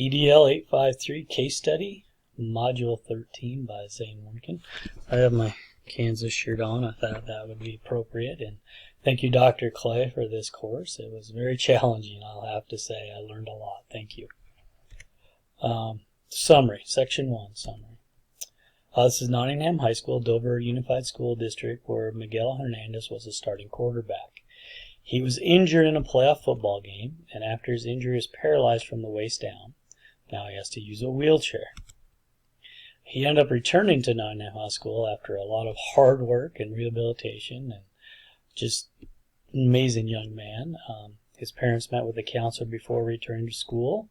EDL 853 Case Study, Module 13 by Zane Warnken. I have my Kansas shirt on. I thought that would be appropriate. And thank you, Dr. Clay, for this course. It was very challenging, I'll have to say. I learned a lot. Thank you. Summary, Section 1, Summary. This is Nottingham High School, Dover Unified School District, where Miguel Hernandez was the starting quarterback. He was injured in a playoff football game, and after his injury is paralyzed from the waist down. Now he has to use a wheelchair. He ended up returning to Nottingham High School after a lot of hard work and rehabilitation, and just an amazing young man. His parents met with the counselor before returning to school,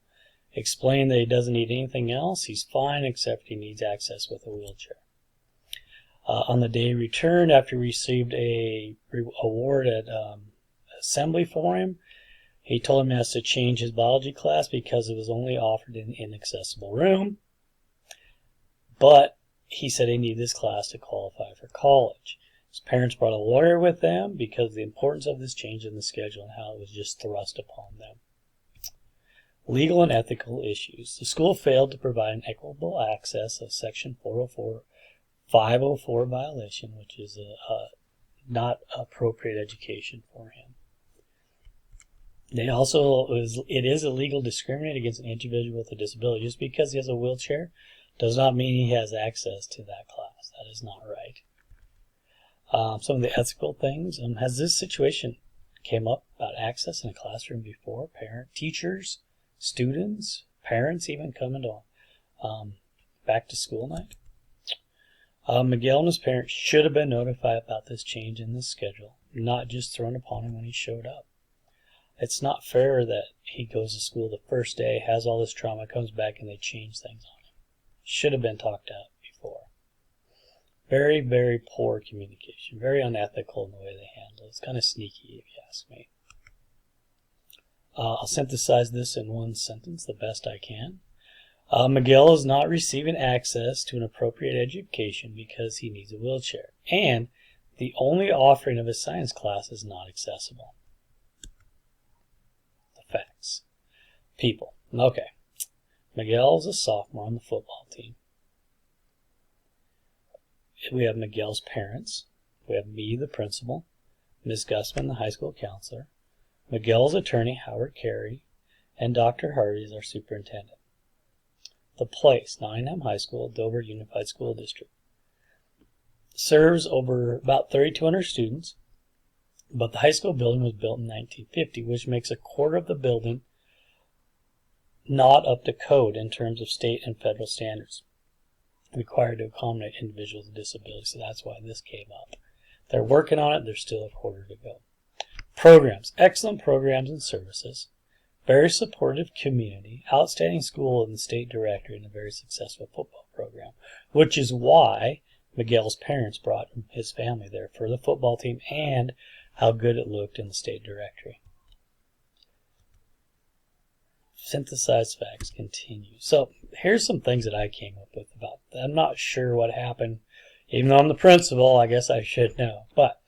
explained that he doesn't need anything else. He's fine, except he needs access with a wheelchair. On the day he returned, after he received a award at assembly for him, he told him he has to change his biology class because it was only offered in an inaccessible room. But he said he needed this class to qualify for college. His parents brought a lawyer with them because of the importance of this change in the schedule and how it was just thrust upon them. Legal and ethical issues. The school failed to provide an equitable access of Section 504 violation, which is a not appropriate education for him. It is illegal to discriminate against an individual with a disability. Just because he has a wheelchair does not mean he has access to that class. That is not right. Some of the ethical things. Has this situation came up about access in a classroom before? Teachers, students, parents even coming to back to school night? Miguel and his parents should have been notified about this change in the schedule, not just thrown upon him when he showed up. It's not fair that he goes to school the first day, has all this trauma, comes back, and they change things on him. Should have been talked about before. Very, very poor communication. Very unethical in the way they handle it. It's kind of sneaky, if you ask me. I'll synthesize this in one sentence the best I can. Miguel is not receiving access to an appropriate education because he needs a wheelchair. And the only offering of his science class is not accessible. Facts. People. Okay. Miguel is a sophomore on the football team. We have Miguel's parents. We have me, the principal. Ms. Gusman, the high school counselor. Miguel's attorney, Howard Carey. And Dr. Hardy is our superintendent. The place, Nottingham High School, Dover Unified School District. Serves over about 3,200 students. But the high school building was built in 1950, which makes a quarter of the building not up to code in terms of state and federal standards required to accommodate individuals with disabilities. So that's why this came up. They're working on it. There's still a quarter to go. Programs. Excellent programs and services. Very supportive community. Outstanding school and state director, and a very successful football program. Which is why Miguel's parents brought his family there for the football team and how good it looked in the state directory. Synthesized facts continue. So here's some things that I came up with about that. I'm not sure what happened. Even though I'm the principal, I guess I should know. But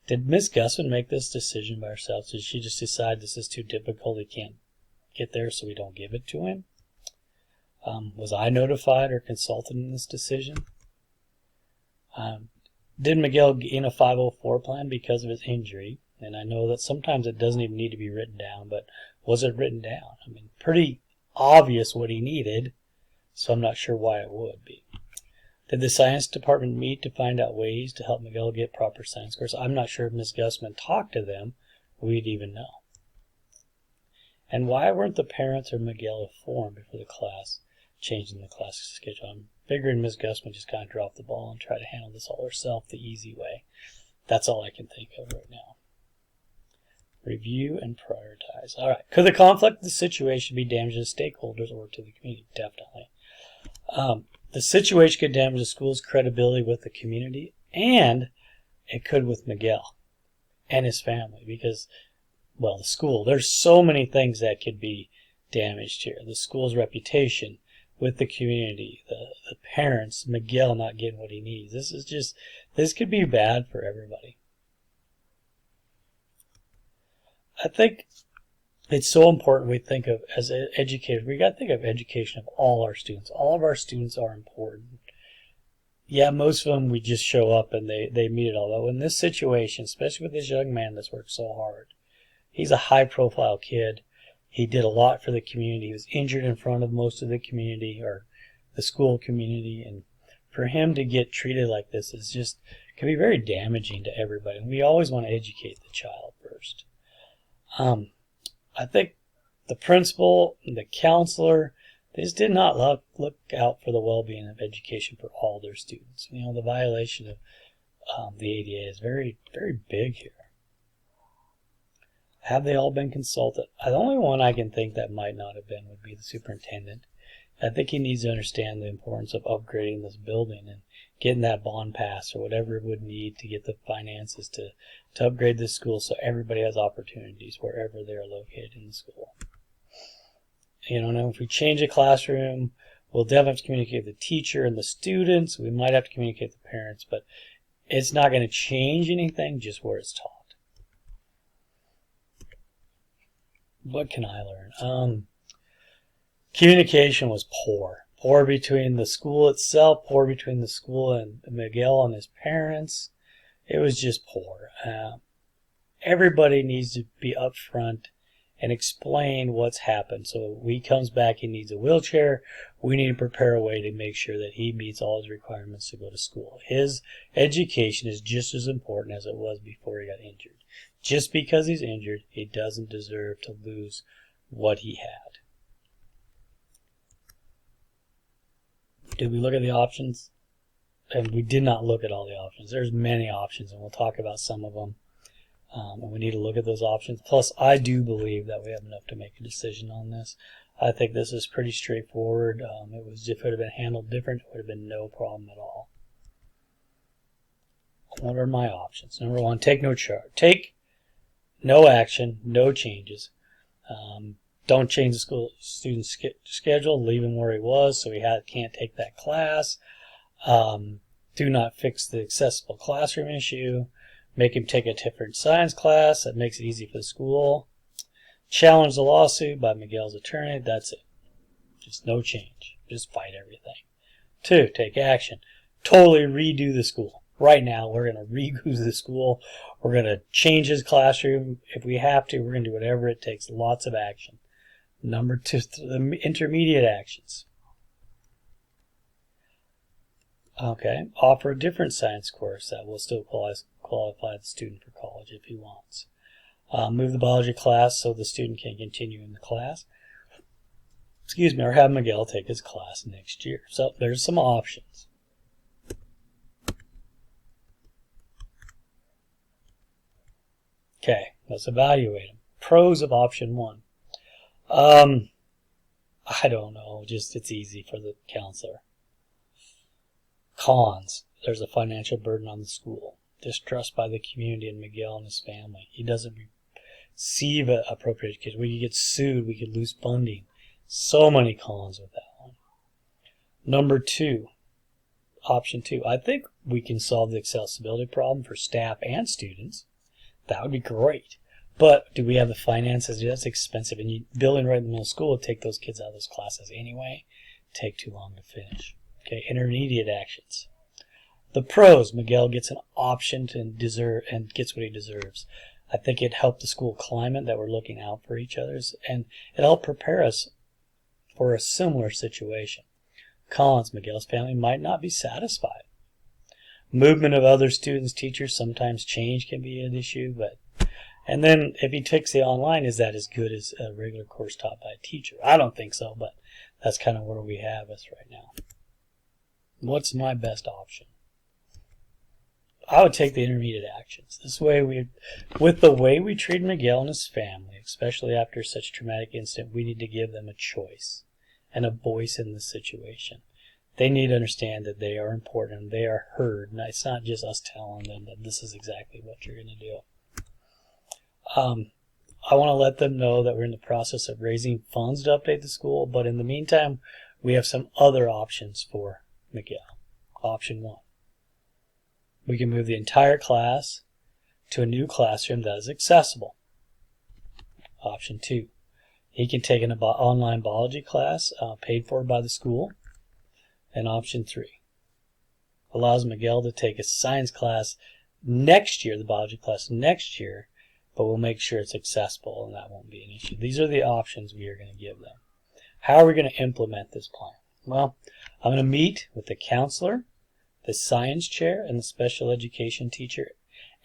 did Miss Gusman make this decision by herself? Did she just decide this is too difficult, he can't get there, so we don't give it to him? Was I notified or consulted in this decision? Did Miguel gain a 504 plan because of his injury? And I know that sometimes it doesn't even need to be written down, but was it written down? I mean, pretty obvious what he needed, so I'm not sure why it would be. Did the science department meet to find out ways to help Miguel get proper science courses? I'm not sure if Ms. Gusman talked to them, we'd even know. And why weren't the parents or Miguel informed before the class changing the class schedule? I'm figuring Ms. Gusman just kind of dropped the ball and tried to handle this all herself the easy way. That's all I can think of right now. Review and prioritize. All right. Could the conflict of the situation be damaging to stakeholders or to the community? Definitely. The situation could damage the school's credibility with the community, and it could with Miguel and his family because, well, the school. There's so many things that could be damaged here. The school's reputation with the community, the parents, Miguel not getting what he needs. This could be bad for everybody. I think it's so important we think of, as educators, we got to think of education of all our students. All of our students are important. Yeah, most of them we just show up and they meet it all. Though in this situation, especially with this young man that's worked so hard, he's a high profile kid. He did a lot for the community. He was injured in front of most of the community or the school community, and for him to get treated like this is just can be very damaging to everybody. And we always want to educate the child first. I think the principal and the counselor, they just did not look out for the well-being of education for all their students. You know, the violation of the ADA is very, very big here. Have they all been consulted? The only one I can think that might not have been would be the superintendent. I think he needs to understand the importance of upgrading this building and getting that bond passed or whatever it would need to get the finances to upgrade this school so everybody has opportunities wherever they're located in the school. You know, if we change a classroom, we'll definitely have to communicate with the teacher and the students. We might have to communicate with the parents, but it's not going to change anything just where it's taught. What can I learn? Communication was poor. Poor between the school itself, poor between the school and Miguel and his parents. It was just poor. Everybody needs to be upfront and explain what's happened. So when he comes back, he needs a wheelchair. We need to prepare a way to make sure that he meets all his requirements to go to school. His education is just as important as it was before he got injured. Just because he's injured, he doesn't deserve to lose what he had. Did we look at the options? And we did not look at all the options. There's many options, and we'll talk about some of them. And we need to look at those options. Plus, I do believe that we have enough to make a decision on this. I think this is pretty straightforward. If it would have been handled different, it would have been no problem at all. What are my options? Number one, take no charge. Take no action, no changes. Don't change the school student's schedule. Leave him where he was so he can't take that class. Do not fix the accessible classroom issue. Make him take a different science class. That makes it easy for the school. Challenge the lawsuit by Miguel's attorney. That's it. Just no change. Just fight everything. 2, take action. Totally redo the school. Right now, we're going to redo the school. We're going to change his classroom. If we have to, we're going to do whatever it takes. Lots of action. Number 2, the intermediate actions. Okay, offer a different science course that will still qualify the student for college if he wants. Move the biology class so the student can continue in the class. Or have Miguel take his class next year. So there's some options. Okay, let's evaluate them. Pros of option 1. I don't know, just it's easy for the counselor. Cons. There's a financial burden on the school. Distrust by the community and Miguel and his family. He doesn't receive an appropriate education. We could get sued. We could lose funding. So many cons with that one. Number 2. Option 2. I think we can solve the accessibility problem for staff and students. That would be great. But do we have the finances? That's expensive. And building right in the middle of school would take those kids out of those classes anyway. Take too long to finish. Okay, intermediate actions. The pros, Miguel gets an option to deserve and gets what he deserves. I think it helped the school climate that we're looking out for each other's, and it helped prepare us for a similar situation. Cons, Miguel's family might not be satisfied. Movement of other students, teachers, sometimes change can be an issue, and then if he takes the online, is that as good as a regular course taught by a teacher? I don't think so, but that's kind of where we have us right now. What's my best option? I would take the intermediate actions. This way, with the way we treat Miguel and his family, especially after such a traumatic incident, we need to give them a choice and a voice in this situation. They need to understand that they are important and they are heard. And it's not just us telling them that this is exactly what you're going to do. I want to let them know that we're in the process of raising funds to update the school, but in the meantime, we have some other options for Miguel. Option 1. We can move the entire class to a new classroom that is accessible. Option 2. He can take an online biology class paid for by the school. And option 3 allows Miguel to take a science class next year, the biology class next year, but we'll make sure it's accessible and that won't be an issue. These are the options we are going to give them. How are we going to implement this plan? Well, I'm going to meet with the counselor, the science chair, and the special education teacher.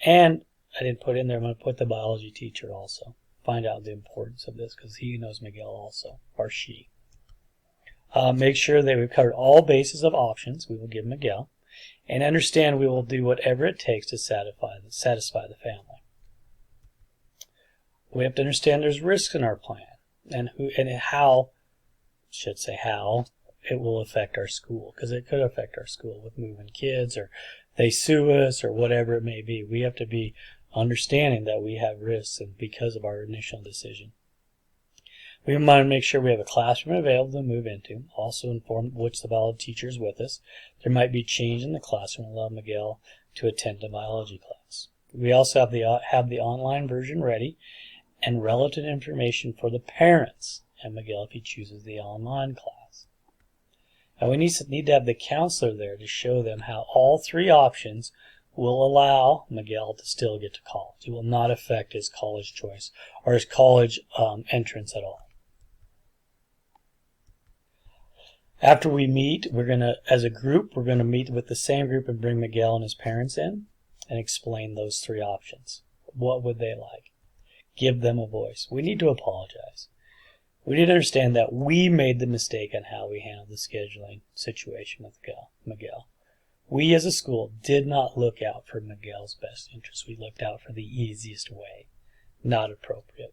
And I didn't put in there, I'm going to put the biology teacher also. Find out the importance of this because he knows Miguel also, or she. Make sure that we've covered all bases of options we will give Miguel, and understand we will do whatever it takes to satisfy the family. We have to understand there's risks in our plan, and how it will affect our school, because it could affect our school with moving kids, or they sue us, or whatever it may be. We have to be understanding that we have risks and because of our initial decision. We want to make sure we have a classroom available to move into. Also inform which the biology teacher is with us. There might be change in the classroom. Allow Miguel to attend a biology class. We also have the online version ready and relative information for the parents and Miguel if he chooses the online class. And we need to have the counselor there to show them how all 3 options will allow Miguel to still get to college. It will not affect his college choice or his college entrance at all. After we meet, as a group, we're going to meet with the same group and bring Miguel and his parents in and explain those 3 options. What would they like? Give them a voice. We need to apologize. We need to understand that we made the mistake on how we handled the scheduling situation with Miguel. We as a school did not look out for Miguel's best interests. We looked out for the easiest way. Not appropriate.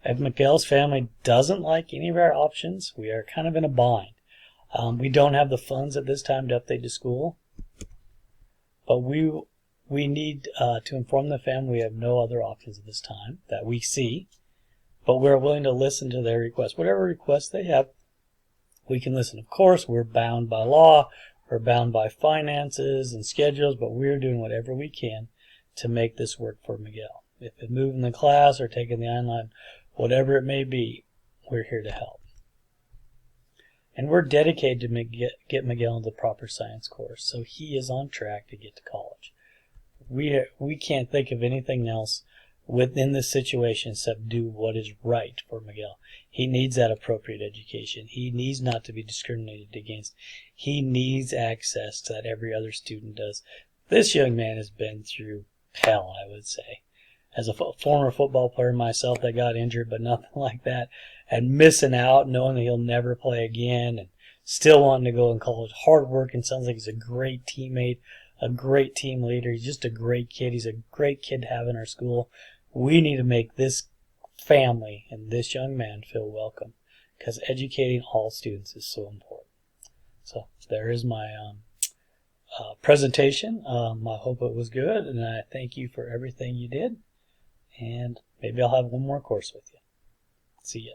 If Miguel's family doesn't like any of our options, we are kind of in a bind. We don't have the funds at this time to update the school, but we need to inform the family we have no other options at this time that we see, but we're willing to listen to their requests. Whatever requests they have, we can listen. Of course, we're bound by law, we're bound by finances and schedules, but we're doing whatever we can to make this work for Miguel. If it's moving the class or taking the online, whatever it may be, we're here to help. And we're dedicated to get Miguel into the proper science course, so he is on track to get to college. We can't think of anything else within this situation except do what is right for Miguel. He needs that appropriate education. He needs not to be discriminated against. He needs access that every other student does. This young man has been through hell, I would say. As a former football player myself that got injured, but nothing like that, and missing out, knowing that he'll never play again, and still wanting to go in college. Hard working, sounds like he's a great teammate, a great team leader. He's just a great kid. He's a great kid to have in our school. We need to make this family and this young man feel welcome, because educating all students is so important. So there is my presentation. I hope it was good, and I thank you for everything you did. And maybe I'll have one more course with you. See ya.